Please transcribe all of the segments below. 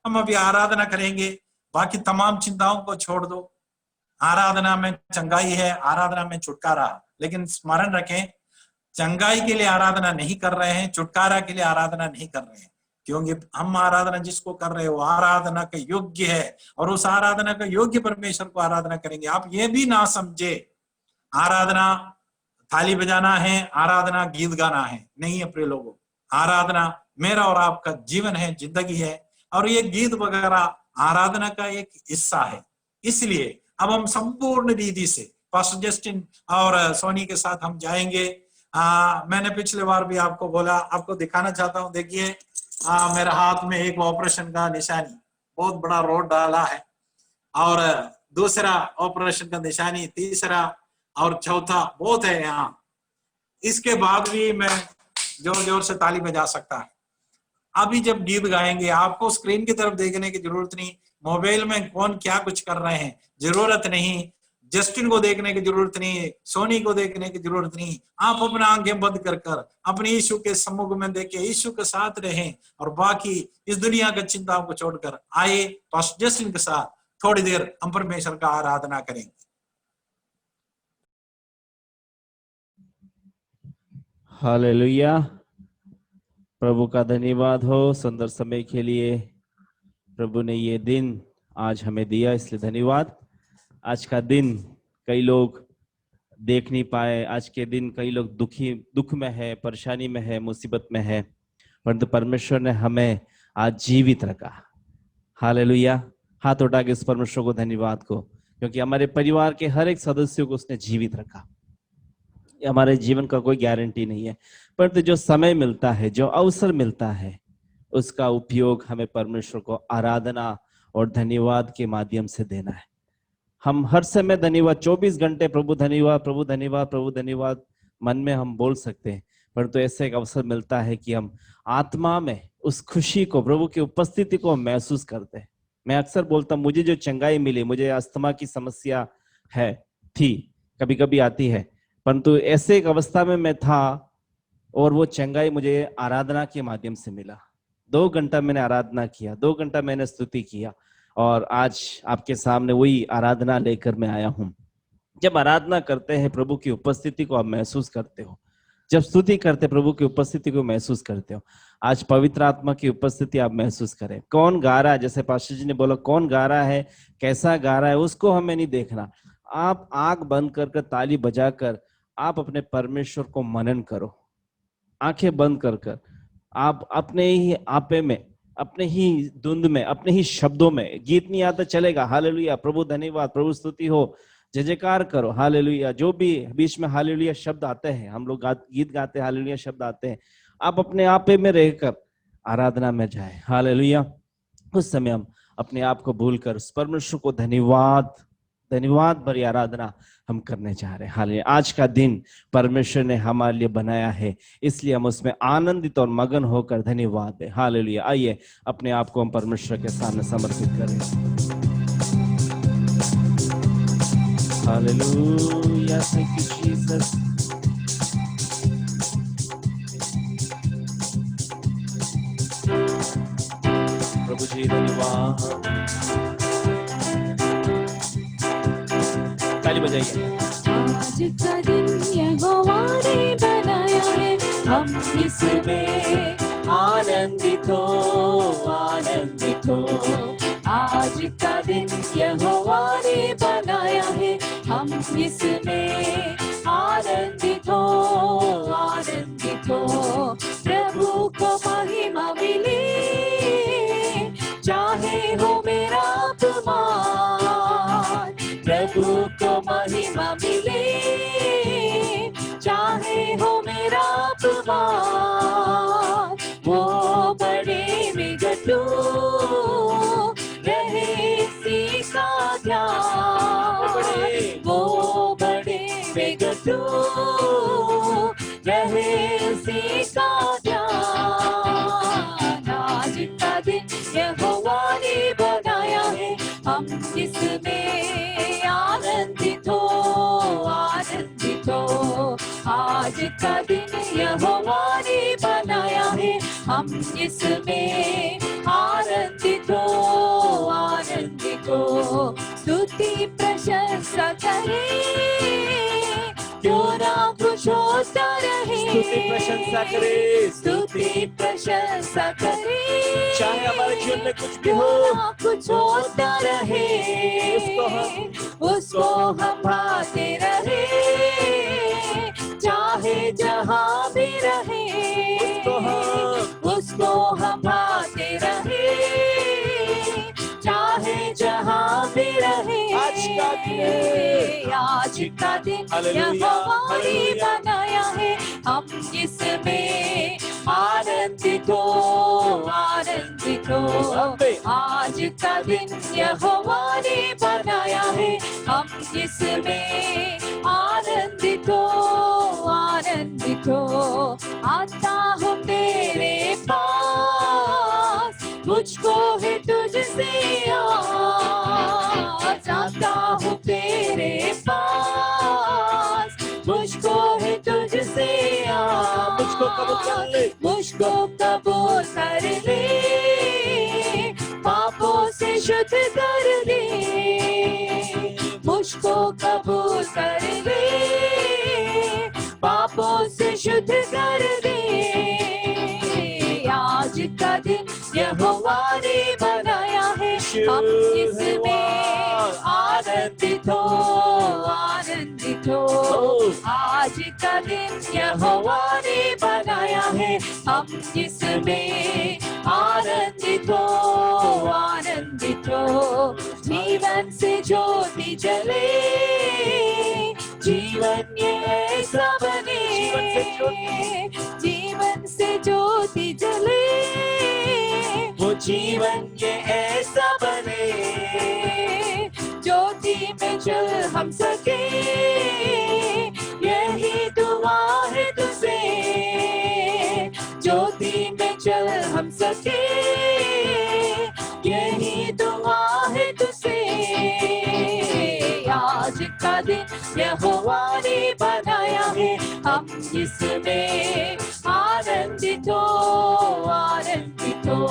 हम अभी आराधना करेंगे, बाकी तमाम चिंताओं को छोड़ दो। आराधना में चंगाई है, आराधना में छुटकारा। लेकिन स्मरण रखें, चंगाई के लिए आराधना नहीं कर रहे हैं, छुटकारा के लिए आराधना नहीं कर रहे हैं, क्योंकि हम आराधना जिसको कर रहे हो आराधना का योग्य है, और उस आराधना का योग्य परमेश्वर को आराधना करेंगे। आप ये भी ना समझे आराधना थाली बजाना है, आराधना गीत गाना है, नहीं है प्रिय लोगों। आराधना मेरा और आपका जीवन है, जिंदगी है, और ये गीत वगैरह आराधना का एक हिस्सा है। इसलिए अब हम संपूर्ण रीति से पास्टर जस्टिन और सोनी के साथ हम जाएंगे। मैंने पिछले बार भी आपको बोला, आपको दिखाना चाहता हूं। देखिए मेरे हाथ में एक ऑपरेशन का निशानी, बहुत बड़ा रोड डाला है, और दूसरा ऑपरेशन का निशानी, तीसरा और चौथा बहुत है यहाँ। इसके बाद भी मैं जोर जोर से ताली बजा सकता है। अभी जब गीत गाएंगे आपको स्क्रीन की तरफ देखने की जरूरत नहीं, मोबाइल में कौन क्या कुछ कर रहे हैं जरूरत नहीं, जस्टिन को देखने की जरूरत नहीं, सोनी को देखने की जरूरत नहीं। आप अपना आंखें बंद कर कर अपने यीशु के सम्मुख में देखे, यीशु के साथ रहें, और बाकी इस दुनिया की चिंताओं को छोड़कर आए पास्टर जस्टिन के साथ थोड़ी देर हम परमेश्वर का आराधना करेंगे। हालेलुया। प्रभु का धन्यवाद हो सुंदर समय के लिए। प्रभु ने ये दिन आज हमें दिया, इसलिए धन्यवाद। आज का दिन कई लोग देख नहीं पाए, आज के दिन कई लोग दुख में है, परेशानी में है, मुसीबत में है, परंतु परमेश्वर ने हमें आज जीवित रखा। हालेलुया। हाथ उठा के इस परमेश्वर को धन्यवाद को, क्योंकि हमारे परिवार के हर एक सदस्य को उसने जीवित रखा। हमारे जीवन का कोई गारंटी नहीं है, परंतु जो समय मिलता है, जो अवसर मिलता है, उसका उपयोग हमें परमेश्वर को आराधना और धन्यवाद के माध्यम से देना है। हम हर समय धन्यवाद, 24 घंटे प्रभु धन्यवाद, प्रभु धन्यवाद, प्रभु धन्यवाद मन में हम बोल सकते हैं, परंतु ऐसे एक अवसर मिलता है कि हम आत्मा में उस खुशी को, प्रभु की उपस्थिति को महसूस करते हैं। मैं अक्सर बोलता हूँ, मुझे जो चंगाई मिली, मुझे अस्थमा की समस्या थी, कभी कभी आती है, परंतु ऐसे एक अवस्था में मैं था और वो चंगाई मुझे आराधना के माध्यम से मिला। 2 घंटा मैंने आराधना किया, 2 घंटा मैंने स्तुति किया, और आज आपके सामने वही आराधना लेकर मैं आया हूं। जब आराधना करते हैं प्रभु की उपस्थिति को आप महसूस करते हो, जब स्तुति करते प्रभु की उपस्थिति को महसूस करते हो। आज पवित्र आत्मा की उपस्थिति आप महसूस करें। कौन गा रहा है, जैसे पास्टर जी ने बोला, कौन गा रहा है, कैसा गा रहा है, उसको हमें नहीं देखना। आप आंख बंद कर ताली बजाकर आप अपने परमेश्वर को मनन करो। आंखें बंद कर आप अपने ही आपे में, अपने ही धुंध में, अपने ही शब्दों में, गीत नहीं आता चलेगा, हालेलुया, प्रभु धन्यवाद, प्रभु स्तुति हो, जय जयकार करो, हालेलुया। जो भी बीच में हालेलुया शब्द आते हैं, हम लोग गीत गाते हैं, हालेलुया शब्द आते हैं, आप अपने आपे में रहकर आराधना में जाए, हालेलुया। उस समय हम अपने आप को भूलकर परमेश्वर को धन्यवाद भरी आराधना हम करने जा रहे हैं। हालेलुया। आज का दिन परमेश्वर ने हमारे लिए बनाया है, इसलिए हम उसमें आनंदित और मगन होकर धन्यवाद दें। हालेलुया। आइए अपने आप को हम परमेश्वर के सामने समर्पित करें। Hallelujah, thank you Jesus. प्रभु जी धन्यवाद। ताली बजाइए। आज का दिन यहोवा ने बनाया है, हम इसमें आनंदित हो। आज का दिन यहोवा ने बनाया है, हम इसमें आनंदित हो। प्रभु को महिमा मिले, चाहे हो मेरा अपमान। प्रभु को महिमा मिले, चाहे हो मेरा अपमान। वो बड़े में घटू रहे इसी का ध्यान। वो बड़े में घटू रहे इसी का ध्यान। आज का दिन यहोवा ने बनाया है, हम इसमें आनंदित हो। आज का दिन यहोवा ने बनाया है, हम इसमें आनंदित हो। प्रशंसा करे, क्यों ना कुछ होता रहे, स्तुति प्रशंसा करे, स्तुति प्रशंसा करे, चाहे हमारे जीवन में कुछ भी हो, क्यों ना कुछ होता रहे, उसको हम भाते रहे, चाहे जहां भी रहे, उसको हम भाते रहे, चाहे जहां भी रहे। आज का दिन यहोवा ने बनाया है, हम इसमें आनंदित हो, आनंदित हो। आज का दिन यहोवा ने बनाया है, हम इसमें आनंदित हो, आनंदित हो। आता हूँ तेरे पास, मुझको है तुझसे आस, आता हूँ तेरे पास, मुझको है तुझसे आस, मुझको कबूल कर ले, मुझको कबूल कर ले, पापों से शुद्ध कर दे, मुझको कबूल कर ले, पापों से शुद्ध कर दे। आज का दिन यहोवा ने बनाया है, हम इसमें आनंदित हो, आनंदित हो। आज का दिन यहोवा ने बनाया है, हम इसमें आनंदित हो, आनंदित हो। जीवन से ज्योति जले, जीवन ये ऐसा बने, जीवन से ज्योति जले, वो जीवन ये ऐसा बने, ज्योति में चल हम सके, यही दुआ है तुझसे, ज्योति में चल हम सके, यही दुआ है तुझसे। आज का दिन यहोवा ने बनाया है, हम इसमें आनंदित हो, आनंदित हो।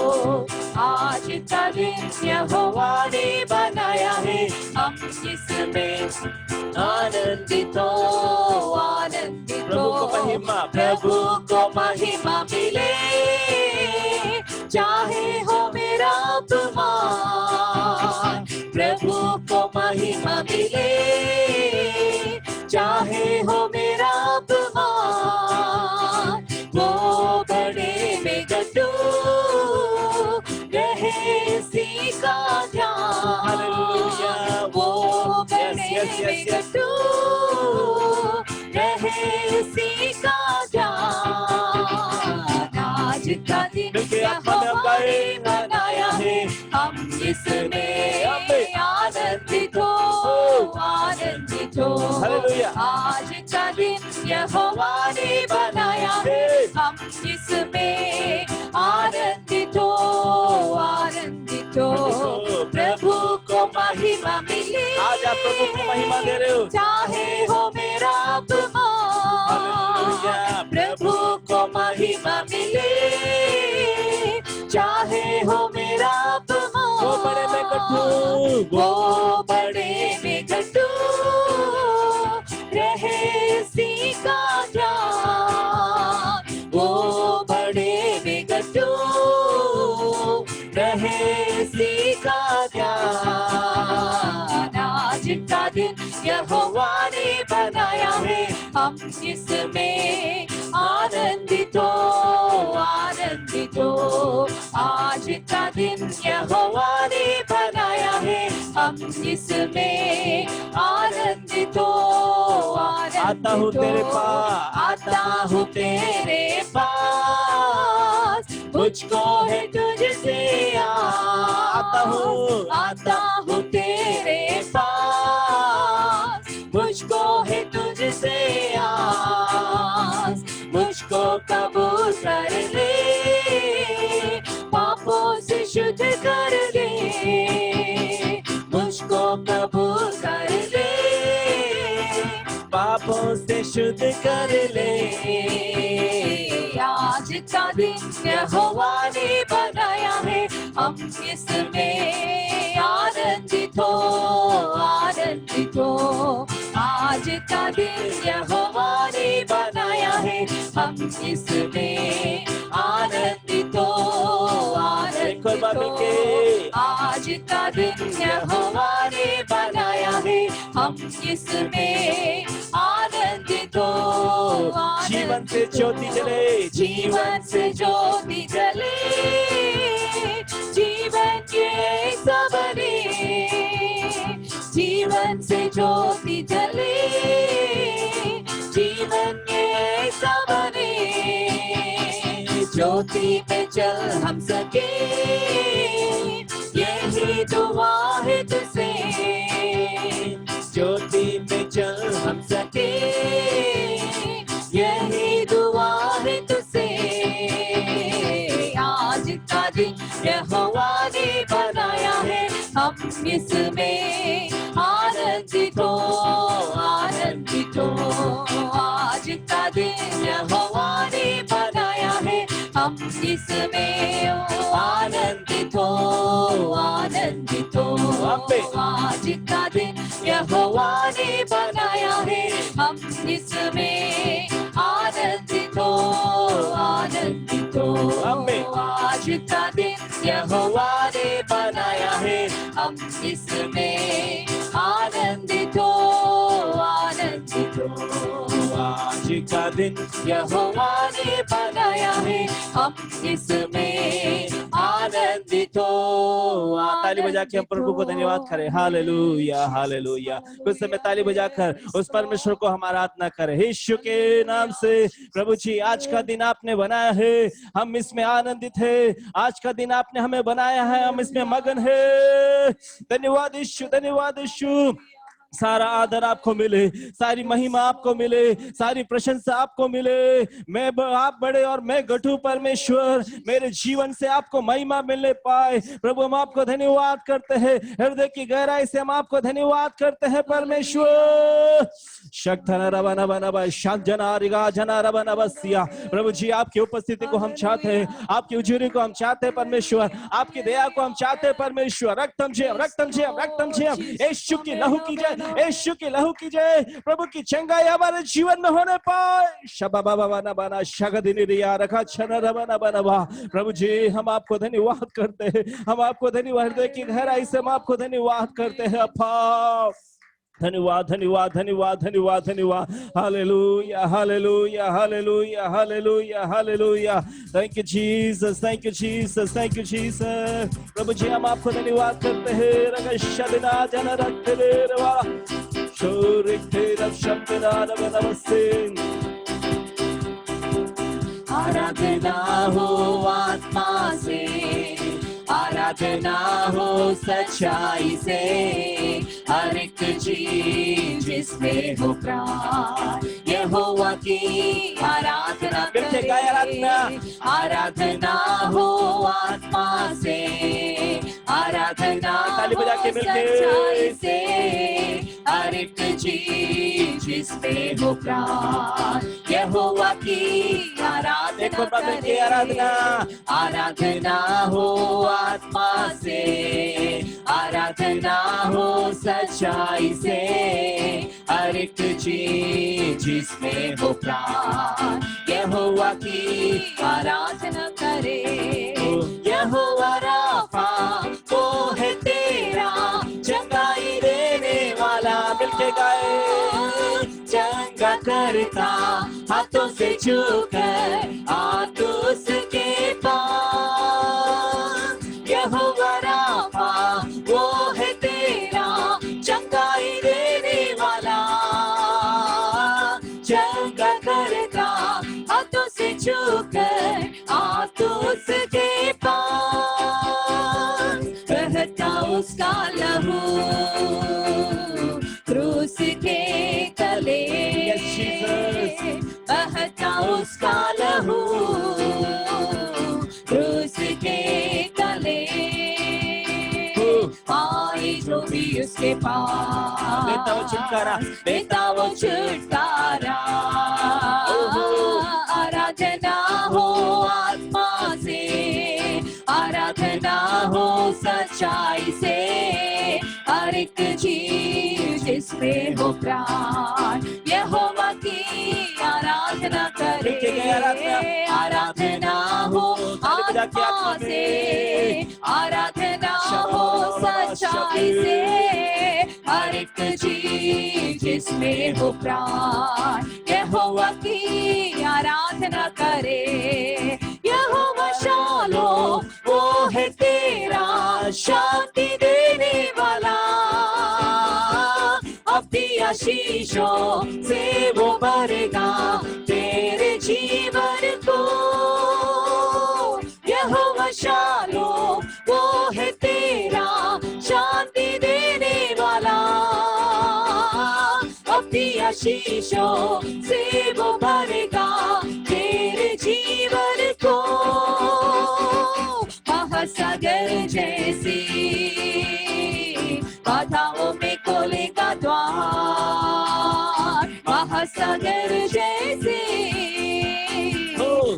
आज का दिन यहोवा ने बनाया है, हम इसमें आनंदित हो, आनंदित हो। प्रभु को महिमा मिले, चाहे हो मेरा अपमान, प्रभु को महिमा मिले, चाहे हो मेरा अपमान, वो बड़े में गड्ढू रहे इसी का ध्यान, वो बड़े में गड्ढू रहे इसी का ध्यान। आज का दिन यहोवा ने बनाया है, हम इसमें आनंदित हो, आनंदित हो। आज का दिन यहोवा ने बनाया है, हम इसमें आनंदित हो, आनंदित हो। प्रभु को महिमा मिले, आज आप प्रभु को महिमा दे रहे हो, चाहे हो मेरा अपमान, प्रभु को महिमा मिले, चाहे हो मेरा अपमान, वो बड़े में गड्ढू, वो बड़े में गड्ढू रहे इसी का ध्यान, वो बड़े में गड्ढू रहे इसी का ध्यान। आज का दिन यहोवा ने बनाया है, हम इसमें आनंदित हो, आनंदित हो। आज का दिन यहोवा ने बनाया है, हम इसमें आनंदित हो, आता हूँ तेरे पास, आता हूँ तेरे पास, मुझको है तुझसे आता हूँ तेरे पास, मुझको है तुझसे आस, मुझको कबूल कर ले, पापों से शुद्ध कर ले, मुझको कबूल कर ले, पापों से शुद्ध कर ले। आज का दिन यहोवा ने बनाया है, हम इसमें आनंदित हो, आनंदित आनंदित हो। आज का दिन यहोवा ने बनाया है, हम इसमें आनंदित हो, आनंदित हो। आज का दिन यहोवा ने बनाया है, हम इसमें आनंदित हो, जीवन से ज्योति जले, जीवन से ज्योति जले, जीवन के सबरे, जीवन से ज्योति जले, जीवन के सबरे। ज्योति में चल हम सके, यही दुआ है तुझसे। ज्योति में चल हम सके, यही दुआ है तुझसे। आज का दिन यहोवा ने बनाया है, हम इसमें आनंदित हो, आनंदित हो। आज का दिन यहोवा ने बनाया है, हम इसमें आनंदित हो, आनंदित हो। आज का दिन यहोवा ने बनाया है, हम इसमें आनंदित हो, आनंदित हो। आज का दिन यहोवा ने बनाया है, हम इसमें आनंदित हो, आनंदित हो। आज का दिन यहोवा ने बनाया है, हम इसमें आनंदित हो। ताली बजा के हम प्रभु को धन्यवाद करें। Hallelujah, hallelujah. कुछ समय ताली बजाकर उस परमेश्वर को हम आराधना करें यीशु के नाम से। प्रभु जी, आज का दिन आपने बनाया है, हम इसमें आनंदित है। आज का दिन आपने हमें बनाया है, हम इसमें मगन है। धन्यवाद यीशु, धन्यवाद यीशु। सारा आदर आपको मिले, सारी महिमा आपको मिले, सारी प्रशंसा आपको मिले। आप बड़े और मैं घटू परमेश्वर, मेरे जीवन से आपको महिमा मिलने पाए। प्रभु हम आपको धन्यवाद करते हैं, हृदय की गहराई से हम आपको धन्यवाद करते हैं परमेश्वर। प्रभु जी, आपकी उपस्थिति को हम चाहते हैं, आपकी उजूरी को हम चाहते हैं परमेश्वर, आपकी दया को हम चाहते हैं परमेश्वर। रक्तम जय, रक्तम जय, रक्तम जय। यीशु की लहू की जय, यीशु की लहू की जय। प्रभु की चंगाई हमारे जीवन में होने पाए। प्रभु जी, हम आपको धन्यवाद करते हैं, हम आपको धन्यवाद, हृदय की गहराई से हम आपको धन्यवाद करते हैं। अप्पा धन्यवाद, धन्यवाद, धन्यवाद, धन्यवाद, धन्यवाद। Hallelujah, hallelujah, hallelujah, hallelujah, hallelujah. Thank you Jesus, thank you Jesus, thank you Jesus. प्रभु जी, हम आपको धन्यवाद करते हैं। रगशदिना जनरत्तेरवा शोरितेरव शब्दना नमस्ते। आराधना हो आत्मा से, आराधना हो सच्चाई से, हर एक चीज जिसमें हो प्राण यहोवा की आराधना करे। आराधना हो आत्मा से, आराधना हो सच्चाई से, हर एक चीज जिसमें हो प्राण यहोवा की आराधना करे। आराधना हो आत्मा से, आराधना हो सच्चाई से, हर एक चीज जिसमें हो प्राण यहोवा की आराधना करे। यहोवा राफा वो है तेरा चंगाई देने वाला। मिलके गाए, चंगा करता हाथों से छूकर आ तू उसके पास। यहोवा राफा वो है तेरा चंगाई देने वाला, चंगा करता हाथों से छूकर आ तू उसके पास। बहता उसका लहू क्रूस के तले, बहता उसका लहू क्रूस के तले। आई जो भी उसके पास देता वो छुटकारा, देता वो छुटकारा। आराधना हो आत्मा से, आराधना हो सच्चाई सच्चाई से, हर एक जीव जिसमें हो प्राण, यहोवा की आराधना करे। आराधना हो आत्मा से, आराधना हो सच्चाई से, हर एक जीव जिसमें हो प्राण, यहोवा की आराधना करे। यहोवा शालोम वो है तेरा शांति देने वाला, अपनी आशीषों से वो भरेगा तेरे जीवन को। यहोवा शालोम वो है तेरा शांति देने वाला, अपनी आशीषों से वो भरेगा तेरे जीवन को। महासागर जैसी बाधाओं में खोलेगा द्वार, महासागर जैसी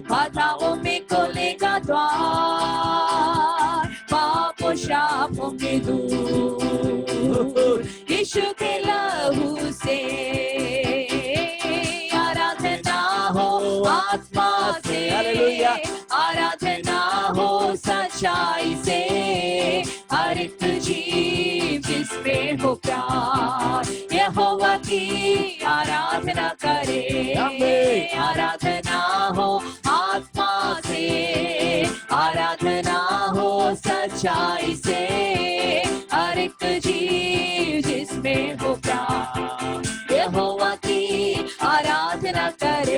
बाधाओं में खोलेगा द्वार। पापों शापों के दूर यीशु के लहू से, आराधना हो आत्मा से, आराधना हो सच्चाई से, हर एक जीव जिसमें हो प्यार, यहोवा की आराधना करे। आराधना हो आत्मा से, आराधना हो सच्चाई से, हर एक जीव जिसमें हो प्यार, यहोवा की आराधना करे।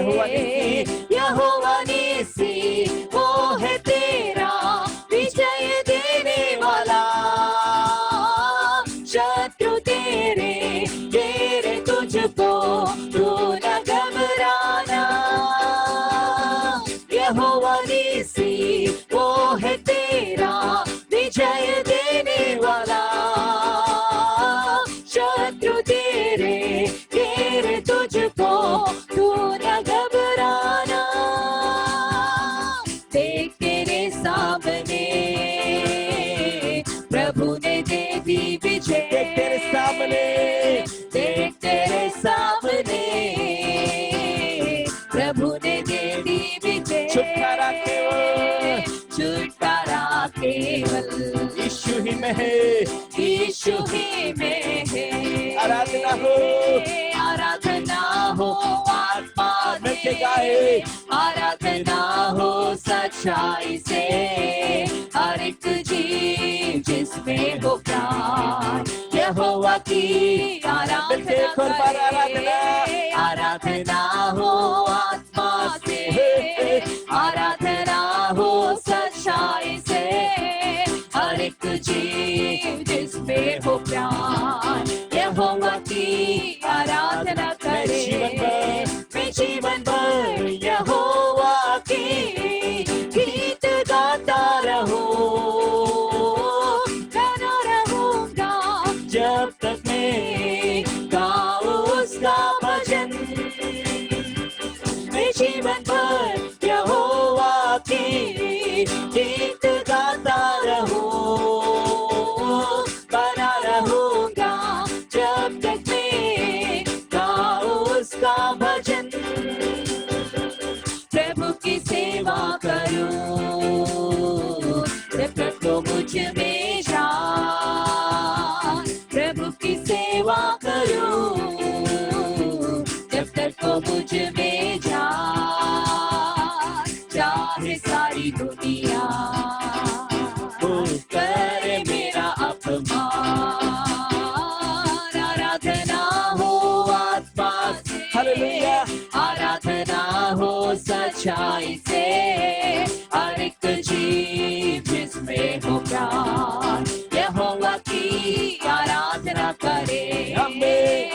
यहोवा निसी वो है तेरा विजय देने वाला, शत्रु तेरे घेरे तुझको तू न घबराना। यहोवा निसी वो है तेरा विजय देने वाला, शत्रु तेरे घेरे तुझको तू न घबराना। देख तेरे सामने प्रभु ने दे दी विजय, देख तेरे सामने, देख तेरे सामने प्रभु ने दे दी विजय। छुटकारा केवल, छुटकारा केवल यीशु ही में है, यीशु ही में है। आराधना हो, आराधना हो आत्मा से गाए, आराधना हो सच्चाई से, हर एक जीव जिसमें हो प्राण, यहोवा की आराधना करे। आराधना हो आत्मा से, आराधना हो सच्चाई से, हर एक जीव जिसमें हो प्राण, यहोवा की आराधना करे। मैं जीवन भर यहोवा की गीत गाता रहूं, गाना रहूंगा जब तक मैं गाऊं उसका भजन। मैं जीवन भर यहोवा की गीत गाता रहूं, गाना रहूंगा जब तक मैं गाऊं उसका भजन। प्रभु की सेवा करूं जब तक तो मुझ में जान, प्रभु की सेवा करूं जब तक तो मुझ में जान। चाहे सारी दुनिया करे मेरा अपमान, आराधना हो आत्मा से, हालेलुया, आराधना हो सच्चाई से, हर एक जीव जिसमें हो प्राण, यहोवा की आराधना करे।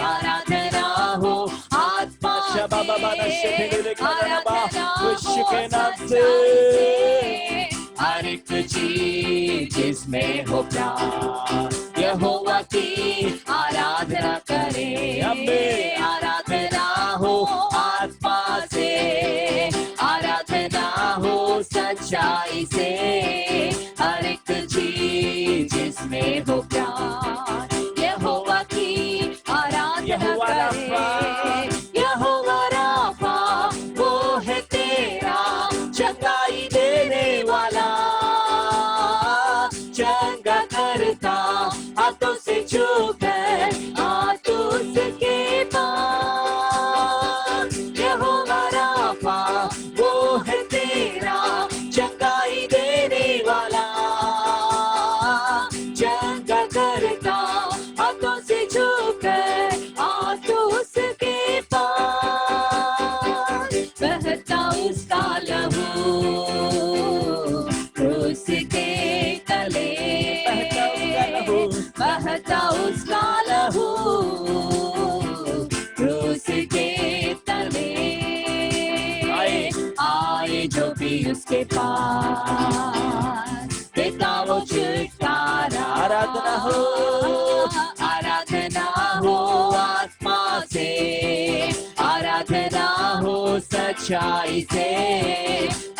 आराधना हो आत्मा से, आराधना हो सच्चाई से, हर एक जीव जिसमें हो प्राण, यहोवा की आराधना करे। आराधना हो आत्मा से, आराधना हो सच्चाई से, हर एक जीव जिसमें करता हाथों से छूकर आ तू उसके पास। यहोवा राफा वो है तेरा चंगाई देने वाला, चंगा करता हाथों से छूकर आ तू उसके पास। बहता उसका लहू क्रूस के तले, बहता उसका लहू क्रूस के तले। आए जो भी उसके पास देता वो छुटकारा। आराधना हो, आराधना हो आत्मा से, आराधना हो सच्चाई से,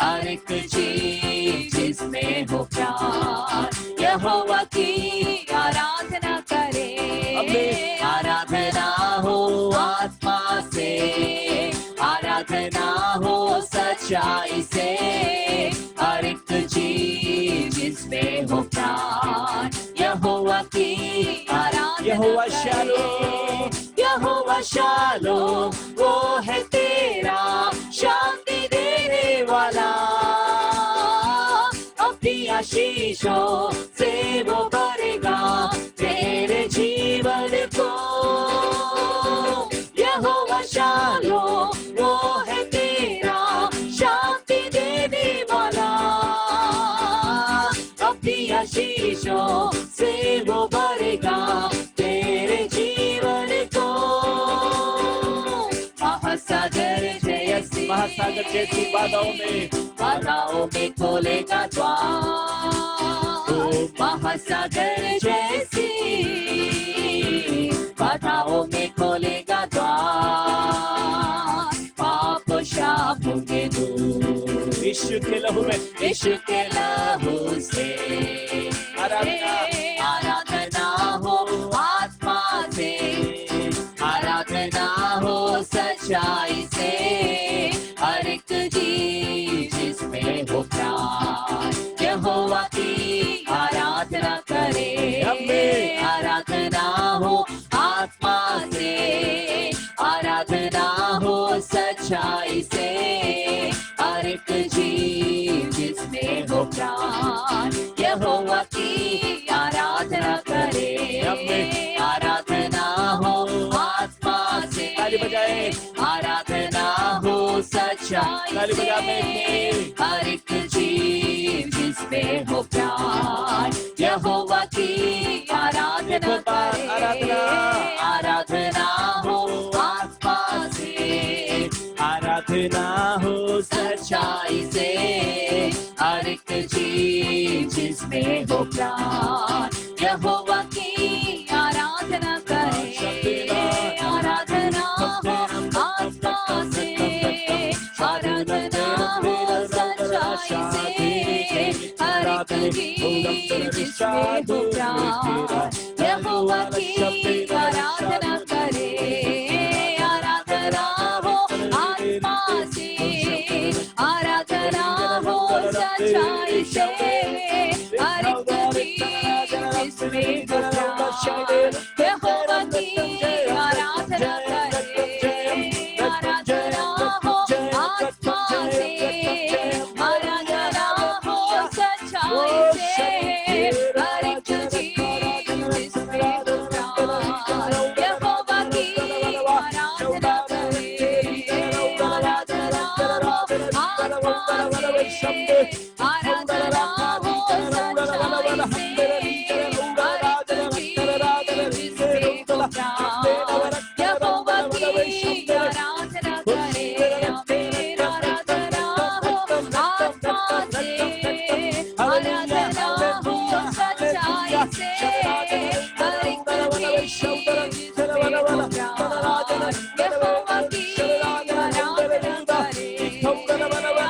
हर एक चीज जिसमें हो प्यार यहोवा की आराधना करे। आराधना हो आत्मा से, आराधना हो सच्चाई से, हर एक चीज जिसमें हो प्यार यहोवा की आराधना यहोवा करे। शालोम, यहोवा शालोम वो है तेरा शांति देने वाला, अपनी आशीषों से वो भरेगा तेरे जीवन को। यहोवा शालोम वो है तेरा शांति देने वाला, अपनी आशीषों से वो भरेगा तेरे जीवन को। महासागर जैसी, महासागर जैसी बाधाओं में खोलेगा द्वार। महासागर जैसी बाधाओं में खोलेगा द्वार। पाप शाप के दूर यीशु के लहू में, यीशु के लहू से। आराधना, आराधना हो आत्मा से, आराधना हो सच्चाई से, हर एक चीज जिसमें हो प्यार यहोवा की आराधना करे। आराधना हो आत्मा से, आराधना हो सच्चाई से, हर एक चीज जिसमें हो प्यार यहोवा की आराधना करे। आराधना हो आत्मा से, आराधना हो सच्चाई से, हर एक चीज जिसमें हो प्यार यहोवा की आराधना करे। आराधना हो आत्मा से, आराधना हो सच्चाई से, हर एक चीज जिसमें हो प्यार यहोवा की आराधना करे। आराधना हो आत्मा से, आराधना हो सच्चाई से, हर एक चीज जिसमें हो प्यार यहोवा की आराधना करे। आराधना हो आत्मा से, आराधना हो सच्चाई से, हर एक चीज जिसमें हो प्यार यहोवा की आराधना करे। आराधना हो आत्मा से, आराधना हो सच्चाई से, हर एक चीज जिसमें हो प्यार यहोवा की आराधना करे। आराधना हो आत्मा से, आराधना हो सच्चाई से, हर एक चीज जिसमें हो प्यार यहोवा की आराधना करे। आराधना हो आत्मा से, आराधना हो सच्चाई से, हर एक चीज जिसमें हो प्यार यहोवा की आराधना करे।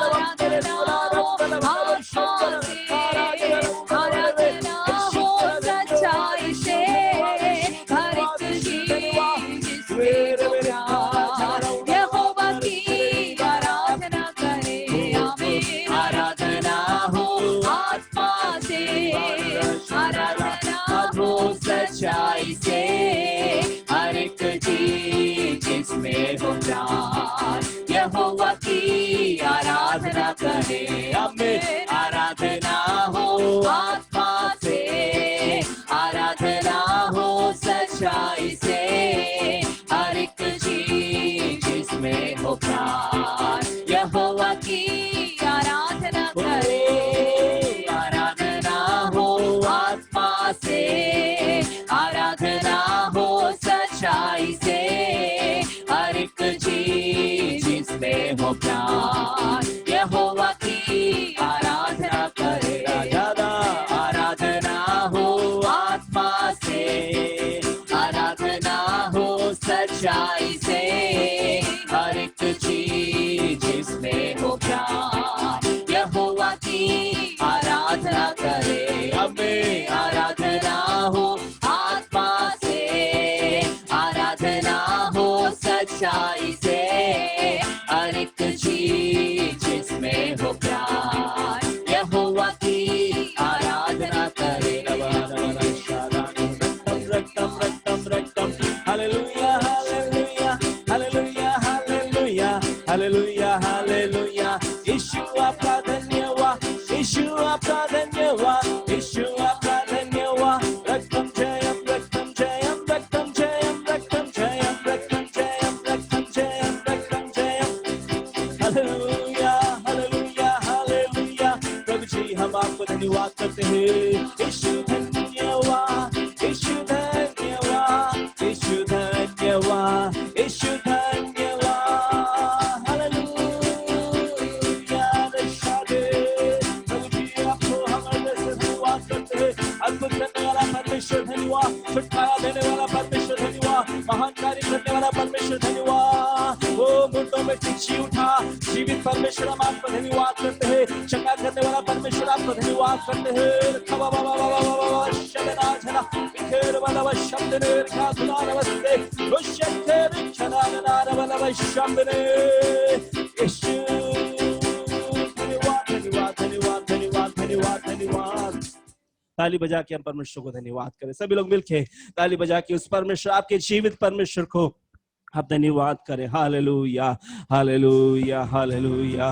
आराधना हो आत्मा से, आराधना हो सच्चाई से, हर एक चीज जिसमें हो प्यार यहोवा की आराधना करे। आमीन। आराधना हो आत्मा से, आराधना सच्चाई से हर एक चीज जिसमें हो प्यार यहोवा की आराधना करे हमें आराधना हो आत्मा से आराधना हो सच्चाई से हर एक चीज जिसमें हो प्यार यहोवा की आराधना करे hallelujah hallelujah hallelujah hallelujah hallelujah hallelujah यीशु आपका धन्यवाद यीशु आपका धन्यवाद यीशु आपका धन्यवाद रक्तम जयम रक्तम जयम रक्तम जयम रक्तम जयम रक्तम जयम रक्तम जयम रक्तम जयम हालेलुया हालेलुया हालेलुया प्रभु जी हम आपको धन्यवाद करते हैं यीशु धन्यवाद यीशु धन्यवाद यीशु धन्यवाद यीशु धन्यवाद हालेलुया दशादे प्रभु जी आपको हम हृदय से धन्यवाद करते हैं अद्भुत करने वाला परमेश्वर धन्यवाद छुटकारा देने वाला परमेश्वर धन्यवाद महान कार्य करने वाला परमेश्वर धन्यवाद वो मुर्दों में जी उठा जीवित परमेश्वर हम आपको धन्यवाद करते हैं चंगा करने वाला परमेश्वर आपको धन्यवाद करते हैं धन्यवाद धन्यवाद धन्यवाद धन्यवाद धन्यवाद ताली बजा के हम परमेश्वर को धन्यवाद करें सभी लोग मिलके ताली बजा के उस परमेश्वर आपके जीवित परमेश्वर को आप धन्यवाद करें hallelujah hallelujah hallelujah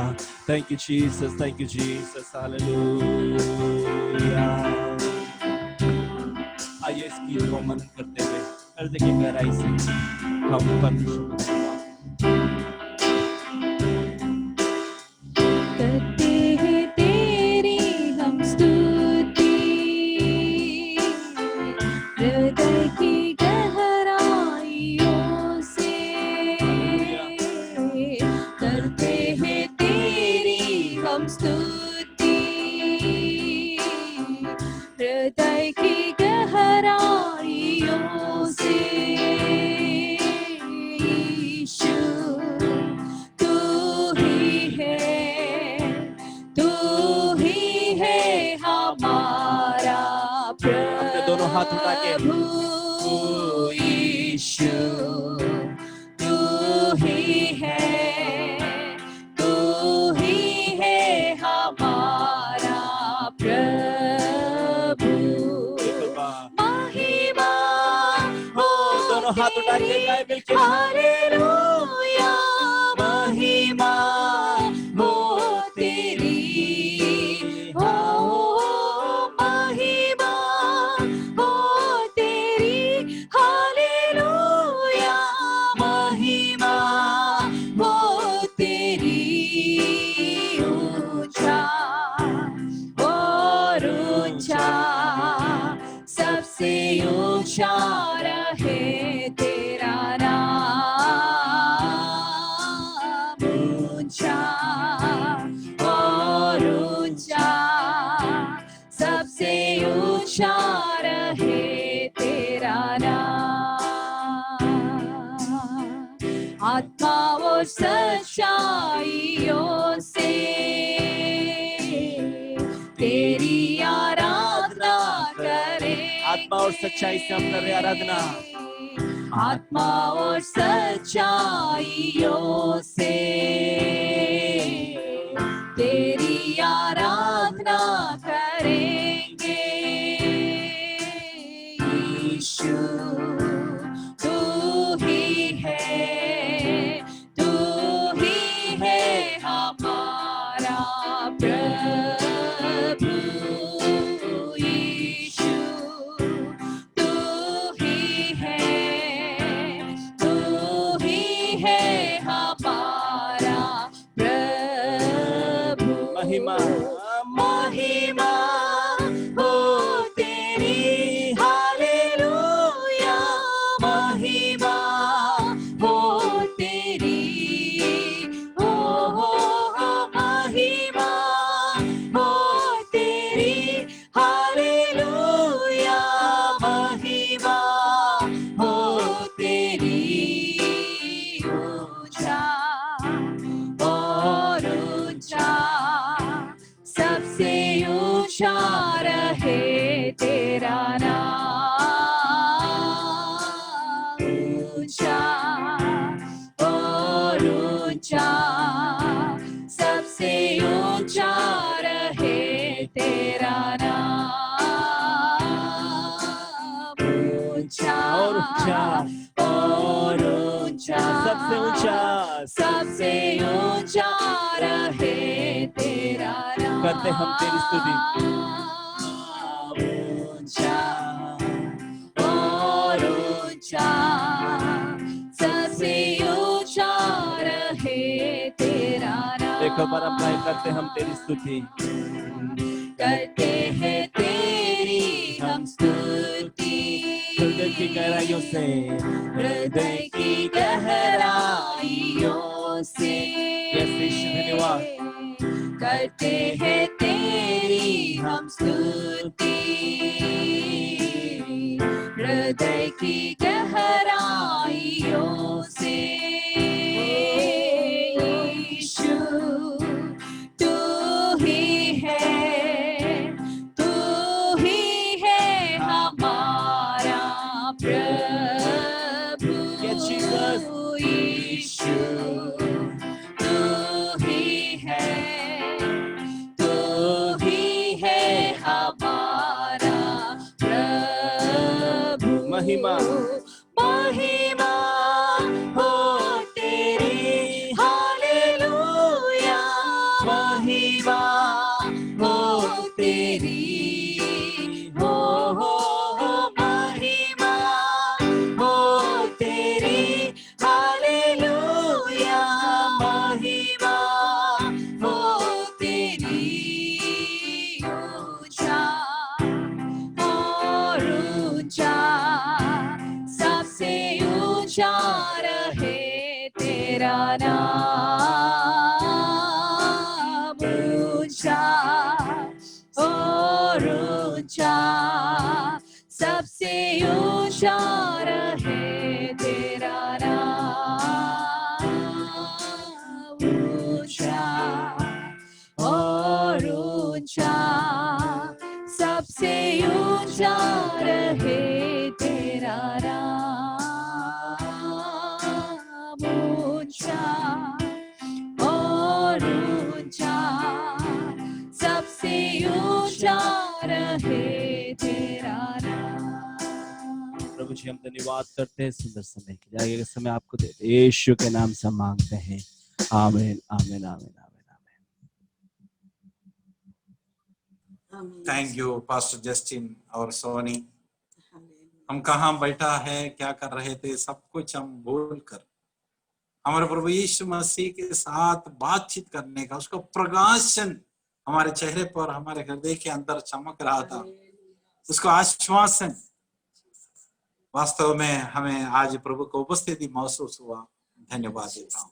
thank you Jesus hallelujah आइए इस गीत को मनन करते हुए हृदय की गहराई से हम परमेश्वर को करते हैं तेरी हम स्तुति हृदय की गहराइयों से करते हैं तेरी हम स्तुति हृदय की गहराइयों से यीशु तू ही है हमारा अपने दोनों हाथ उठा के प्रभु यीशु तू ही है हमारा प्रभु महिमा हो दोनों हाथ उठा के गाए मिलके हालेलुया महिमा हो तेरी हो महिमा हो तेरी हालेलुया महिमा हो तेरी ऊंचा और ऊंचा सबसे ऊंचा रहे तेरा नाम ऊंचा और ऊंचा सबसे ऊंचा रहे तेरा नाम आत्मा और सच्चाइयों से तेरी आराधना करें आत्मा और सच्चाई से हम कर रहे आराधना आत्मा और सच्चाइयों से तेरी आराधना करेंगे यीशु तू ही है हमारा प्रभु यीशु तू ही है हमारा प्रभु महिमा महिमा हो तेरी हालेलुया महिमा हो तेरी हो महिमा हो तेरी हालेलुया महिमा हो तेरी ऊंचा और ऊंचा, सबसे ऊंचा सबसे ऊंचा रहे तेरा नाम। करते हम तेरी स्तुति। ऊंचा और ऊंचा, सबसे ऊंचा रहे तेरा नाम। एक बार अप्लाई करते हम तेरी स्तुति। करते हैं तेरी हम स्तुति, हृदय की गहराइयों से, हृदय की गहराइयों से। यस यीशु धन्यवाद। करते हैं तेरी हम स्तुति, हृदय की गहराइयों से। यीशु तू ही है, तू ही है हमारा प्रभु। Yes, Jesus. यीशु तू ही है, तू ही है हमारा प्रभु। महिमा महिमा हो तेरी, हालेलुया। महिमा हो तेरी, हो महिमा हो तेरी, हालेलुया। महिमा हो तेरी, ऊंचा और ऊंचा, सबसे ऊंचा रहे तेरा नाम। ऊंचा और ऊंचा, सबसे ऊंचा रहे तेरा नाम। ऊंचा और ऊंचा, सबसे ऊंचा रहे तेरा नाम। ऊंचा और ऊंचा, सबसे ऊंचा रहे तेरा नाम। प्रभु जी हम धन्यवाद करते हैं सुंदर समय के लिए। आगे का समय आपको देते हैं। यीशु के नाम से मांगते हैं। आमीन आमीन आमीन आमीन आमीन। थैंक यू पास्टर जस्टिन और सोनी। हम कहाँ बैठा है, क्या कर रहे थे, सब कुछ हम भूल कर हमारे प्रभु यीशु मसीह के साथ बातचीत करने का, उसका प्रकाशन हमारे चेहरे पर, हमारे हृदय के अंदर चमक रहा था, उसका आश्वासन वास्तव में हमें आज प्रभु को उपस्थिति महसूस हुआ। धन्यवाद देता हूँ।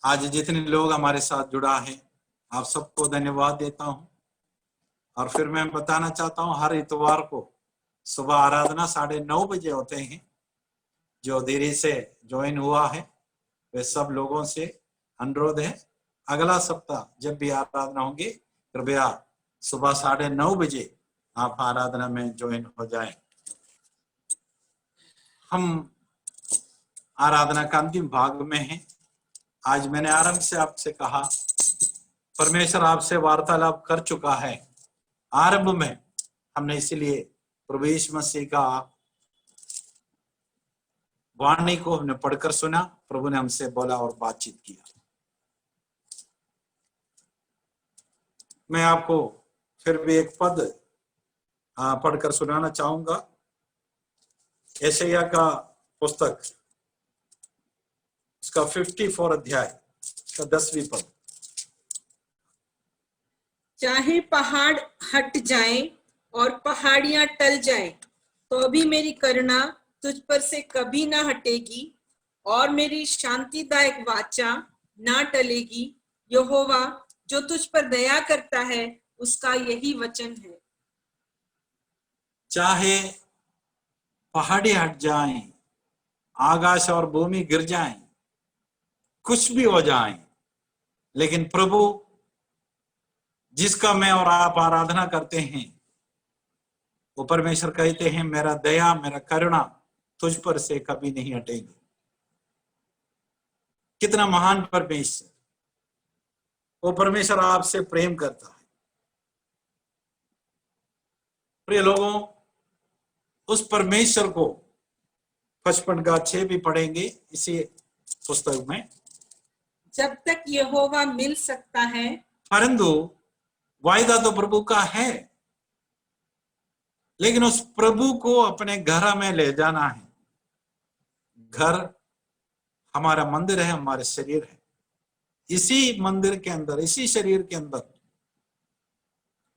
आज जितने लोग हमारे साथ जुड़ा है, आप सबको धन्यवाद देता हूँ। और फिर मैं बताना चाहता हूँ, हर इतवार को सुबह आराधना 9:30 बजे होते हैं। जो देरी से ज्वाइन हुआ है वे सब लोगों से अनुरोध है, अगला सप्ताह जब भी आराधना होंगे कृपया सुबह 9:30 बजे आप आराधना में ज्वाइन हो जाएं। हम आराधना का अंतिम भाग में हैं। आज मैंने आरंभ से आपसे कहा, परमेश्वर आपसे वार्तालाप कर चुका है। आरंभ में हमने इसीलिए प्रभु यीशु मसीह का वाणी को हमने पढ़कर सुना, प्रभु ने हमसे बोला और बातचीत किया। मैं आपको फिर भी एक पद पढ़कर सुनाना चाहूंगा। यशायाह का पुस्तक, उसका 54 अध्याय का 10वीं पद। चाहे पहाड़ हट जाएं और पहाड़ियां टल जाएं, तो भी मेरी करुणा तुझ पर से कभी ना हटेगी और मेरी शांतिदायक वाचा ना टलेगी। यहोवा जो तुझ पर दया करता है उसका यही वचन है। चाहे पहाड़ी हट जाएं, आकाश और भूमि गिर जाएं, कुछ भी हो जाएं, लेकिन प्रभु जिसका मैं और आप आराधना करते हैं, वो परमेश्वर कहते हैं, मेरा दया मेरा करुणा तुझ पर से कभी नहीं हटेगी। कितना महान परमेश्वर! वो परमेश्वर आपसे प्रेम करता है। प्रिय लोगों, उस परमेश्वर को 55:6 भी पढ़ेंगे इसी पुस्तक में। जब तक यहोवा मिल सकता है, परंतु वायदा तो प्रभु का है, लेकिन उस प्रभु को अपने घर में ले जाना है। घर हमारा मंदिर है, हमारे शरीर है। इसी मंदिर के अंदर, इसी शरीर के अंदर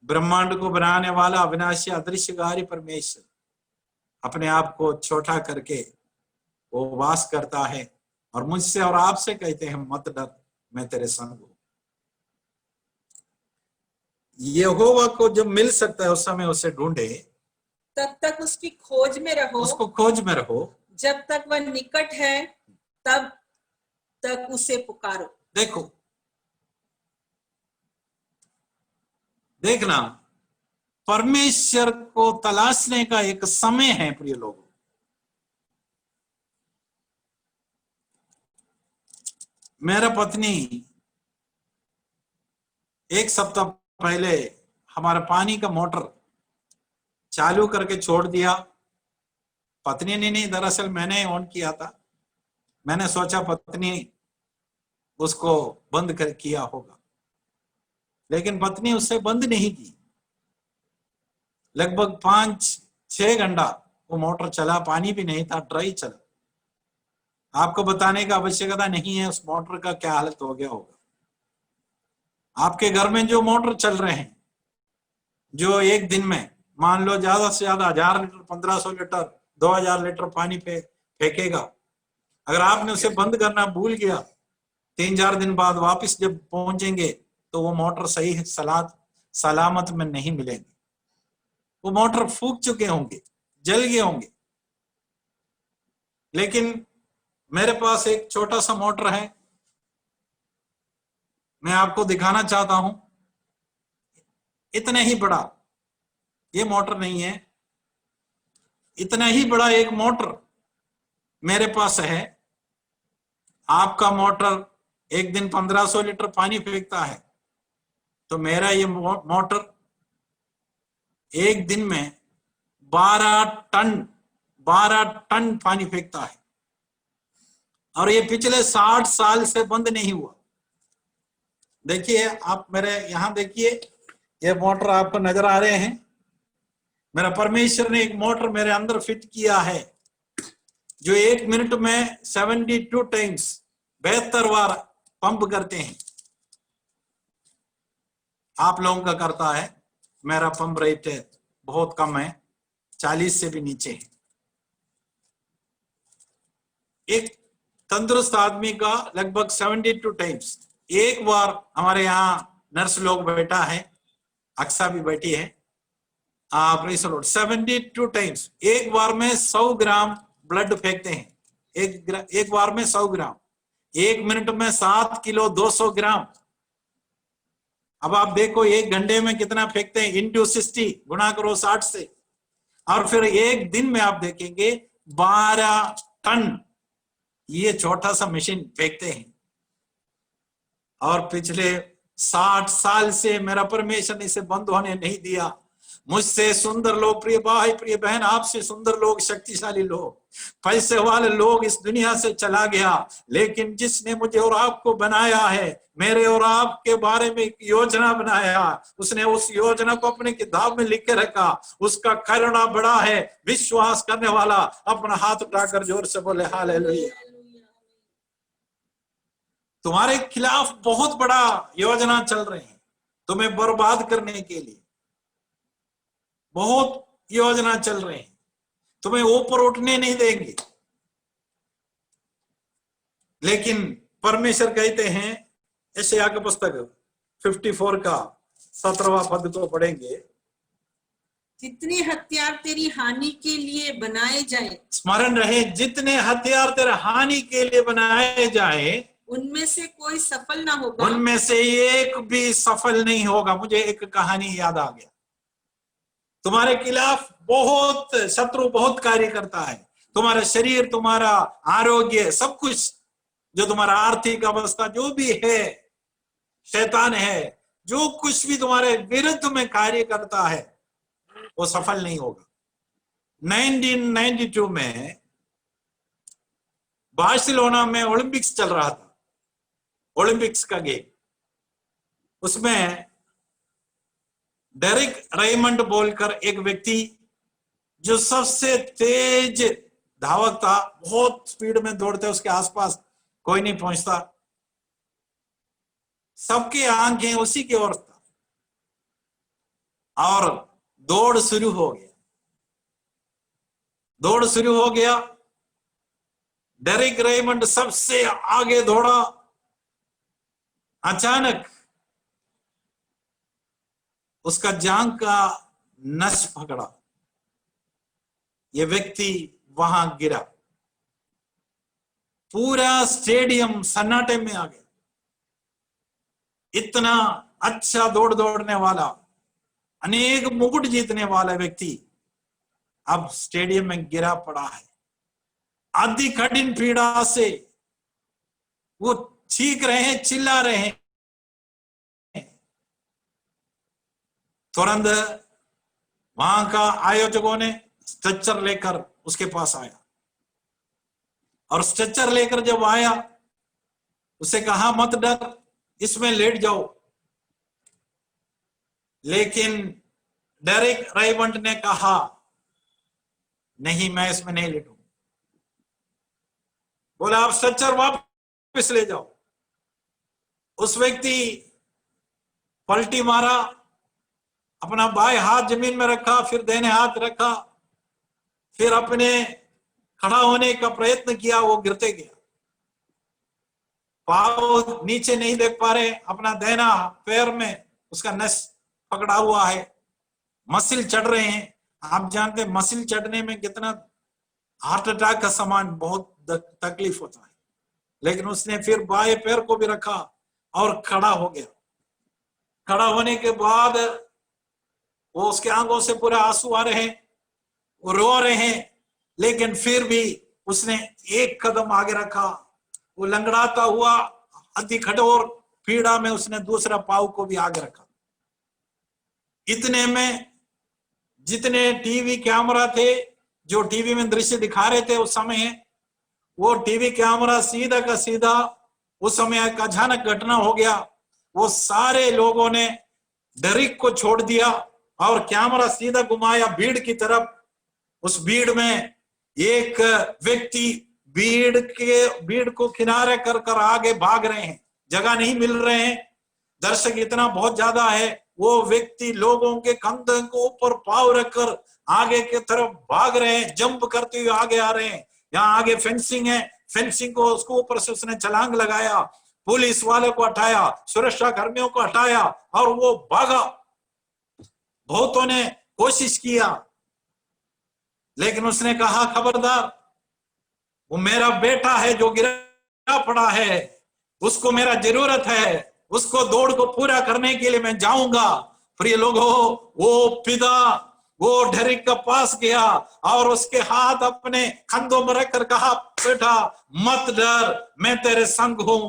ब्रह्मांड को बनाने वाला अविनाशी अदृश्यकारी परमेश्वर अपने आप को छोटा करके वो वास करता है और मुझसे और आपसे कहते हैं, मत डर, मैं तेरे संग हूं। यहोवा को जब मिल सकता है उस समय उसे ढूंढे, तब तक उसकी खोज में रहो। उसको खोज में रहो। जब तक वह निकट है तब तक उसे पुकारो। देखो, देखना, परमेश्वर को तलाशने का एक समय है प्रिय लोगों। मेरा पत्नी एक सप्ताह पहले हमारा पानी का मोटर चालू करके छोड़ दिया। पत्नी ने नहीं, दरअसल मैंने ऑन किया था। मैंने सोचा पत्नी उसको बंद कर किया होगा, लेकिन पत्नी उससे बंद नहीं की। लगभग 5-6 घंटा वो मोटर चला, पानी भी नहीं था, ड्राई चला। आपको बताने का आवश्यकता नहीं है उस मोटर का क्या हालत हो गया होगा। आपके घर में जो मोटर चल रहे हैं, जो एक दिन में मान लो ज्यादा से ज्यादा 1000 लीटर, 1500 लीटर, 2000 लीटर पानी फेंकेगा, अगर आपने उसे बंद करना भूल गया, 3-4 दिन बाद वापस जब पहुंचेंगे तो वो मोटर सही सलामत में नहीं मिलेंगे। वो मोटर फूक चुके होंगे, जल गए होंगे। लेकिन मेरे पास एक छोटा सा मोटर है, मैं आपको दिखाना चाहता हूं। इतना ही बड़ा ये मोटर नहीं है, इतना ही बड़ा एक मोटर मेरे पास है। आपका मोटर एक दिन 1500 लीटर पानी फेंकता है, तो मेरा ये मोटर एक दिन में 12 टन पानी फेंकता है, और ये पिछले 60 साल से बंद नहीं हुआ। देखिए आप मेरे यहां देखिए, ये मोटर आपको नजर आ रहे हैं। मेरा परमेश्वर ने एक मोटर मेरे अंदर फिट किया है, जो 1 मिनट में 72 टाइम्स 72 बार पंप करते हैं। आप लोगों का करता है, मेरा पंप रेट बहुत कम है, 40 से भी नीचे है। एक तंदुरुस्त आदमी का लगभग 72 टाइम्स। एक बार हमारे यहाँ नर्स लोग बैठा है, अक्सा भी बैठी है, 72 टाइम्स। एक बार में 100 ग्राम ब्लड फेंकते हैं, एक बार में 100 ग्राम। 1 मिनट में 7 किलो 200 ग्राम। अब आप देखो 1 घंटे में कितना फेंकते हैं, इंटू 60 गुणा करो 60 से, और फिर एक दिन में आप देखेंगे 12 टन ये छोटा सा मशीन फेंकते हैं। और पिछले 60 साल से मेरा परमेश्वर ने इसे बंद होने नहीं दिया। मुझसे सुंदर लोग, प्रिय भाई प्रिय बहन, आपसे सुंदर लोग, शक्तिशाली लोग, पैसे वाले लोग इस दुनिया से चला गया, लेकिन जिसने मुझे और आपको बनाया है, मेरे और आपके बारे में एक योजना बनाया, उसने उस योजना को अपने किताब में लिख के रखा। उसका करुणा बड़ा है। विश्वास करने वाला अपना हाथ उठाकर जोर से बोले हालेलुया। तुम्हारे खिलाफ बहुत बड़ा योजना चल रहे हैं, तुम्हें बर्बाद करने के लिए बहुत योजना चल रहे हैं, तुम्हें ऊपर उठने नहीं देंगे। लेकिन परमेश्वर कहते हैं, यशायाह की पुस्तक 54 का 17वां पद को पढ़ेंगे। जितने हथियार तेरी हानि के लिए बनाए जाए, स्मरण रहे, जितने हथियार तेरे हानि के लिए बनाए जाए, उनमें से कोई सफल ना होगा, उनमें से एक भी सफल नहीं होगा। मुझे एक कहानी याद आ गया। तुम्हारे खिलाफ बहुत शत्रु बहुत कार्य करता है। तुम्हारा शरीर, तुम्हारा आरोग्य, सब कुछ, जो तुम्हारा आर्थिक अवस्था जो भी है, शैतान है, जो कुछ भी तुम्हारे विरुद्ध में कार्य करता है, वो सफल नहीं होगा। 1992 में बार्सिलोना में ओलंपिक्स चल रहा था, ओलंपिक्स का गेम। उसमें डेरिक रेमंड बोलकर एक व्यक्ति जो सबसे तेज धावक था, बहुत स्पीड में दौड़ते, उसके आसपास कोई नहीं पहुंचता, सबकी आंखें उसी की ओर था। और दौड़ शुरू हो गया, दौड़ शुरू हो गया। डेरिक रेमंड सबसे आगे दौड़ा। अचानक उसका जांघ का नस पकड़ा, ये व्यक्ति वहां गिरा। पूरा स्टेडियम सन्नाटे में आ गया। इतना अच्छा दौड़ने वाला, अनेक मुकुट जीतने वाला व्यक्ति अब स्टेडियम में गिरा पड़ा है। आदि कठिन पीड़ा से वो चीख रहे हैं, चिल्ला रहे हैं। तुरंत वहां का आयोजकों ने स्ट्रेचर लेकर उसके पास आया, और स्ट्रेचर लेकर जब आया, उसे कहा मत डर, इसमें लेट जाओ। लेकिन डेरिक रेमंड ने कहा नहीं, मैं इसमें नहीं लेटूंगा। बोला आप स्ट्रेचर वापस ले जाओ। उस व्यक्ति पलटी मारा, अपना बाएं हाथ जमीन में रखा, फिर दाहिने हाथ रखा, फिर अपने खड़ा होने का प्रयत्न किया, वो गिरते गया। पांव नीचे नहीं देख पा रहे, अपना दाहिना पैर में उसका नस पकड़ा हुआ है, मसिल चढ़ रहे हैं। आप जानते हैं मसिल चढ़ने में कितना हार्ट अटैक का समान बहुत तकलीफ होता है। लेकिन उसने फिर बाएं पैर को भी रखा और खड़ा हो गया। खड़ा होने के बाद वो, उसके आंखों से पूरे आंसू आ रहे हैं, वो रो रहे हैं, लेकिन फिर भी उसने एक कदम आगे रखा। वो लंगड़ाता हुआ अति कठोर पीड़ा में उसने दूसरा पांव को भी आगे रखा। इतने में जितने टीवी कैमरा थे, जो टीवी में दृश्य दिखा रहे थे उस समय, वो टीवी कैमरा सीधा का सीधा उस समय का अचानक घटना हो गया। वो सारे लोगों ने डेरिक को छोड़ दिया और कैमरा सीधा घुमाया भीड़ की तरफ। उस भीड़ में एक व्यक्ति भीड़ को किनारे कर कर आगे भाग रहे हैं, जगह नहीं मिल रहे हैं, दर्शक इतना बहुत ज्यादा है। वो व्यक्ति लोगों के कंधों को ऊपर पांव रखकर आगे की तरफ भाग रहे हैं, जंप करते हुए आगे आ रहे हैं। यहाँ आगे फेंसिंग है, फेंसिंग को उसको ऊपर से उसने छलांग लगाया, पुलिस वाले को हटाया, सुरक्षा कर्मियों को हटाया और वो भागा। बहुतों ने कोशिश किया, लेकिन उसने कहा खबरदार, वो मेरा बेटा है जो गिरा पड़ा है, उसको मेरा जरूरत है, उसको दौड़ को पूरा करने के लिए मैं जाऊंगा। प्रिय लोगों, वो पिता वो डेरिक के पास गया और उसके हाथ अपने कंधों में रखकर कहा बेटा मत डर, मैं तेरे संग हूं,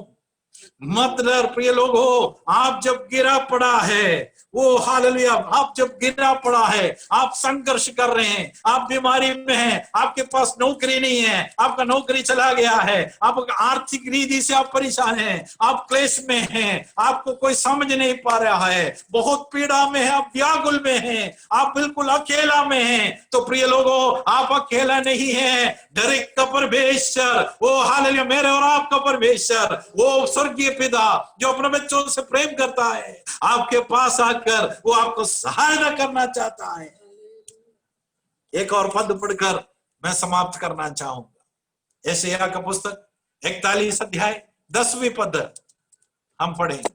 मत डर। प्रिय लोगों, आप जब गिरा पड़ा है, वो हालेलुया, आप जब गिरा पड़ा है, आप संघर्ष कर रहे हैं, आप बीमारी में हैं, आपके पास नौकरी नहीं है, आपका नौकरी चला गया है, आप आर्थिक रीति से आप परेशान हैं, आप क्लेश में हैं, आपको कोई समझ नहीं पा रहा है, बहुत पीड़ा में है, आप व्याकुल में हैं, आप बिल्कुल अकेला में हैं। तो प्रिय लोगों, आप अकेला नहीं है। डेरिक का परमेश्वर, वो हालेलुया, मेरे और आपका परमेश्वर, वो स्वर्गीय पिता जो अपने बच्चों से प्रेम करता है, आपके पास आकर वो आपको सहायता करना चाहता है। एक और पद पढ़कर मैं समाप्त करना चाहूंगा। यशायाह का पुस्तक 41 अध्याय 10वीं पद हम पढ़ेंगे।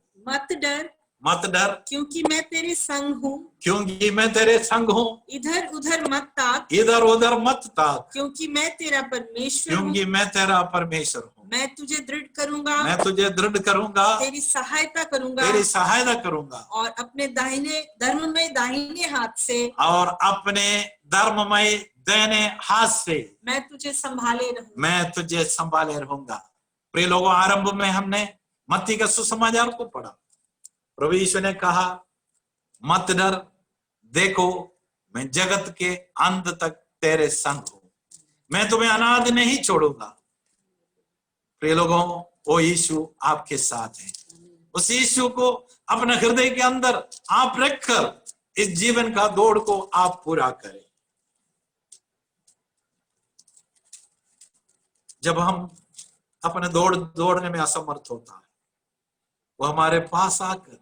मत डर क्योंकि मैं तेरे संग हूँ, क्योंकि मैं तेरे संग हूँ, इधर उधर मत ताक, इधर उधर मत ताक, क्योंकि मैं तेरा परमेश्वर हूँ, क्योंकि मैं तेरा परमेश्वर हूँ। मैं तुझे दृढ़ करूंगा, मैं तुझे दृढ़ करूंगा, तेरी सहायता करूंगा, तेरी सहायता करूंगा, और अपने धर्ममय दाहिने हाथ से, और अपने धर्ममय दाहिने हाथ से मैं तुझे संभाले रहूंगा। मैं तुझे संभाले रहूंगा। प्रिय लोगों, आरंभ में हमने मत्ती का सुसमाचार को पढ़ा। प्रभु यीशु ने कहा मत डर, देखो मैं जगत के अंत तक तेरे संग हूं, मैं तुम्हें अनाथ नहीं छोड़ूंगा। प्रिय लोगों, वो यीशु आपके साथ है। उस यीशु को अपने हृदय के अंदर आप रखकर इस जीवन का दौड़ को आप पूरा करें। जब हम अपने दौड़ने में असमर्थ होता है, वो हमारे पास आकर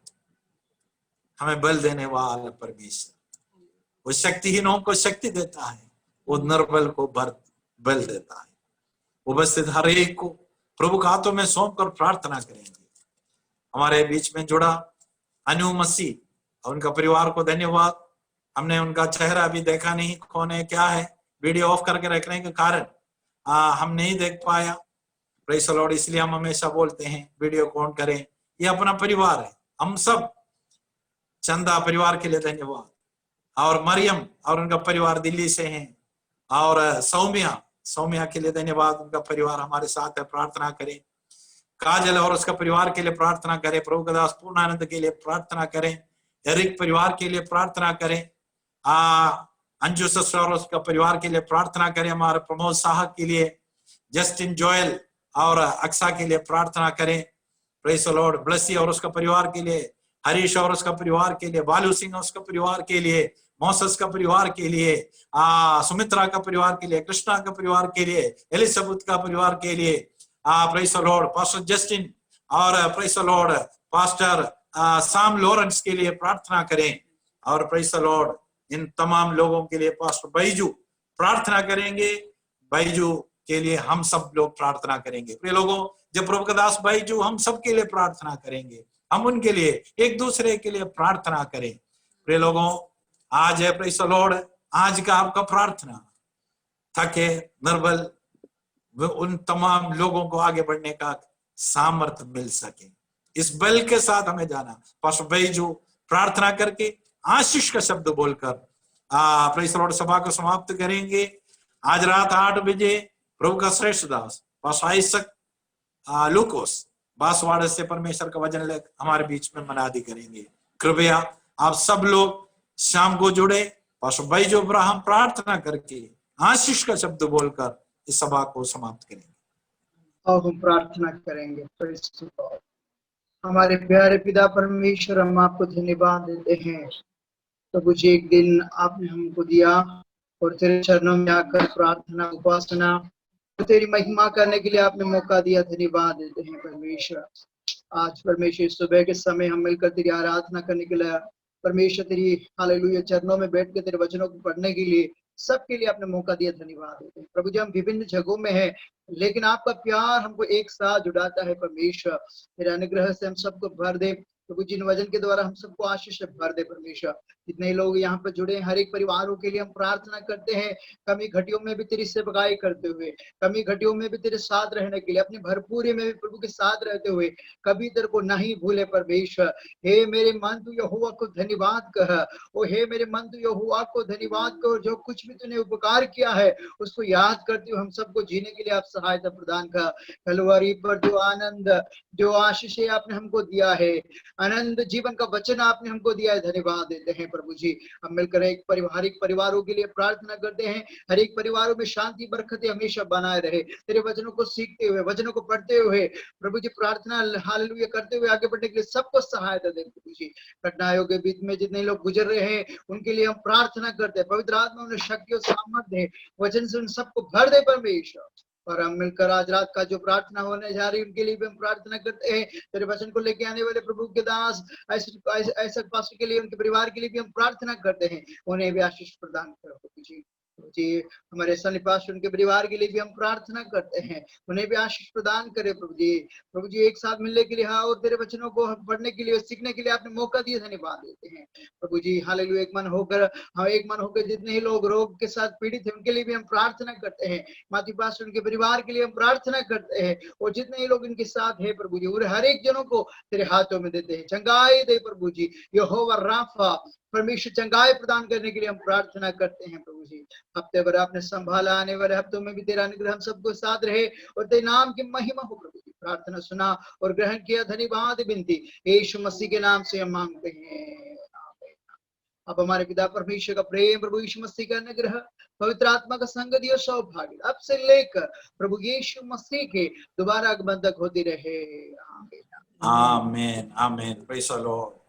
हमें बल देने वाला परमेश्वर, वो शक्तिहीनों को शक्ति देता है, वो निर्बल को बल देता है। वो बस हर एक को प्रभु के हाथों में सौंप कर प्रार्थना करेंगे। हमारे बीच में जुड़ा अनु मसीह और उनका परिवार को धन्यवाद। हमने उनका चेहरा अभी देखा नहीं, कौन है क्या है, वीडियो ऑफ करके रखने के कारण हम नहीं देख पाया। Praise the Lord. इसलिए हम हमेशा बोलते हैं वीडियो कौन करें, ये अपना परिवार है। हम सब चंदा परिवार के लिए धन्यवाद, और मरियम और उनका परिवार दिल्ली से हैं, और सौम्या के लिए धन्यवाद, उनका परिवार हमारे साथ है। प्रार्थना करें। काजल और उसका परिवार के लिए प्रार्थना करें। प्रभु का दास पूर्णानंद के लिए प्रार्थना करें। एरिक परिवार के लिए प्रार्थना करें। अंजू ससुर और उसका परिवार के लिए प्रार्थना करें। हमारे प्रमोद साहब के लिए, जस्टिन जोएल और अक्सा के लिए प्रार्थना करें। Praise the Lord. ब्लेसी और उसका परिवार के लिए, हरीश और उसका परिवार के लिए, बालू सिंह और उसका परिवार के लिए, मोसेस का परिवार के लिए, सुमित्रा का परिवार के लिए, कृष्णा का परिवार के लिए, एलिजाबेथ का परिवार के लिए, praise the Lord, pastor Justin और praise the Lord pastor Sam Lawrence के लिए प्रार्थना करें। और प्रेज़ द लॉर्ड इन तमाम लोगों के लिए पास्टर बैजू प्रार्थना करेंगे। बैजू के लिए हम सब लोग प्रार्थना करेंगे। प्रिय लोगों, जब प्रभु का दास बैजू हम सब के लिए प्रार्थना करेंगे, हम उनके लिए एक दूसरे के लिए प्रार्थना करें। प्रिय लोगों, आज है प्रेज़ द लॉर्ड, आज का आपका प्रार्थना थके निर्बल उन तमाम लोगों को आगे बढ़ने का सामर्थ्य मिल सके, इस बल के साथ हमें जाना। पास्टर बैजू प्रार्थना करके आशीष का शब्द बोलकर प्रेज़ द लॉर्ड सभा को समाप्त करेंगे। आज रात 8 बजे प्रभु का श्रेष्ठ दास पास्टर आइजक लूकोस बांसवाड़ा से परमेश्वर का वचन लेकर हमारे बीच में मनादी करेंगे। कृपया आप सब लोग शाम को जुड़े। पास्टर बैजू पर हम प्रार्थना करके आशीष का शब्द बोलकर इस सभा को समाप्त करेंगे। और हम प्रार्थना करेंगे। Praise the Lord। हमारे प्यारे पिता परमेश्वर, हम आपको धन्यवाद देते हैं। प्रभु जी, एक दिन आपने हमको दिया और तेरे चरणों में आकर प्रार्थना, उपासना, तेरी महिमा करने के लिए आपने मौका दिया। धन्यवाद देते हैं परमेश्वर। आज परमेश्वर सुबह के समय हम मिलकर तेरी आराधना करने के लिए, परमेश्वर तेरी हालेलुया चरणों में बैठ के तेरे वचनों को पढ़ने के लिए सबके लिए आपने मौका दिया। धन्यवाद देते हैं प्रभु जी। हम विभिन्न जगहों में हैं, लेकिन आपका प्यार हमको एक साथ जुड़ाता है। परमेश्वर तेरे अनुग्रह से हम सबको भर दे प्रभु जी। वचन के द्वारा हम सबको आशीष से भर दे परमेश्वर। जितने लोग यहाँ पर जुड़े हैं, हर एक परिवारों के लिए हम प्रार्थना करते हैं। कमी घटियों में भी तेरी सेवकाई करते हुए, कमी घटियों में भी तेरे साथ रहने के लिए, अपनी भरपूरी में भी प्रभु के साथ रहते हुए कभी तेरे को नहीं भूले परमेश्वर। हे मेरे मन तू यहोवा को धन्यवाद कह, ओ हे मेरे मन तू यहोवा को धन्यवाद कह। जो कुछ भी तूने उपकार किया है उसको याद करते हुए हम सबको जीने के लिए आप सहायता प्रदान कर। कलवरी पर जो आनंद, जो आशीष आपने हमको दिया है, आनंद जीवन का वचन आपने हमको दिया है, धन्यवाद देते हैं प्रभु जी। हम मिलकर एक पारिवारिक परिवारों के लिए प्रार्थना करते हैं। हर एक परिवारों में शांति बरकतें हमेशा बनाए रहे। तेरे वचनों को सीखते हुए, वचनों को पढ़ते हुए प्रभु जी प्रार्थना हालेलुया करते हुए आगे बढ़ने के लिए सबको सहायता दे प्रभु जी। कठिनाइयों के बीच में जितने लोग गुजर रहे हैं उनके लिए हम प्रार्थना करते हैं। पवित्र आत्मा उन्हें शक्ति और सामर्थ्य दे, वचन से उन सबको भर दे परमेश्वर। और हम मिलकर आज रात का जो प्रार्थना होने जा रही है उनके लिए भी हम प्रार्थना करते हैं। तेरे वचन को लेके आने वाले प्रभु के दास ऐसे पास्टर के लिए, उनके परिवार के लिए भी हम प्रार्थना करते हैं। उन्हें भी आशीष प्रदान करो प्रभु जी। जी हमारे सनी पास्टर, उनके परिवार के लिए भी हम प्रार्थना करते हैं, उन्हें भी आशीष प्रदान करे प्रभु जी। प्रभु जी एक साथ मिलने के लिए, हाँ, और तेरे वचनों को पढ़ने के लिए, सीखने के लिए आपने मौका दिया, धन्यवाद देते हैं प्रभु जी। हालेलुया। एक मन होकर जितने ही लोग रोग के साथ पीड़ित हैं उनके लिए भी हम प्रार्थना करते हैं। माती पास्टर, उनके परिवार के लिए हम प्रार्थना करते हैं, और जितने ही लोग इनके साथ है प्रभु जी, और हर एक जनों को तेरे हाथों में देते हैं। चंगाई दे प्रभु जी। यहोवा राफा परमेश्वर चंगाई प्रदान करने के लिए हम प्रार्थना करते हैं प्रभु जी। हफ्ते भर आपने संभाला, आने वाले हफ्तों में भी तेरा अनुग्रह हम सबको साथ रहे और तेरे नाम की महिमा हो प्रभु जी। प्रार्थना सुना और ग्रहण किया, धन्यवाद विनती यीशु मसीह के नाम से हम मांगते हैं, अब हमारे पिता परमेश्वर का प्रेम, प्रभु यीशु मसीह का अनुग्रह, पवित्र आत्मा का संगति और सौभाग्य अब से लेकर प्रभु यीशु मसीह के दोबारा आगमन तक होती रहे। आमीन। Amen amen. Praise the Lord.